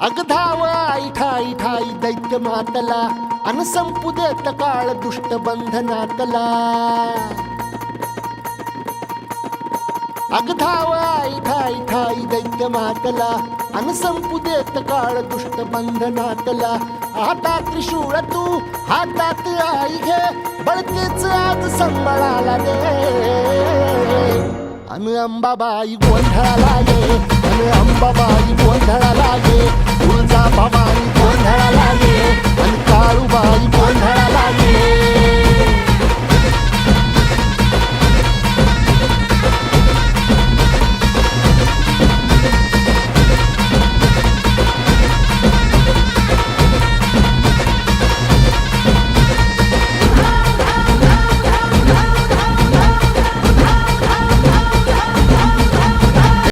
अग धाव आई ठाई ठाई दैत्य मातला अन संपू देत काळ दुष्ट बंधनातला अग धाव आई ठाई ठाई दैत्य मातला अन संपू देत काळ दुष्ट बंधनातला आता त्रिशूळ तू हातात आई घे बळतेच आज संबळाला दे अन अंबाबाई गोंधळाला गे अन अंबाबाई गोंधळाला गे तुळजाभवानी गोंधळाला गे अन काळूबाई गोंधळाला गे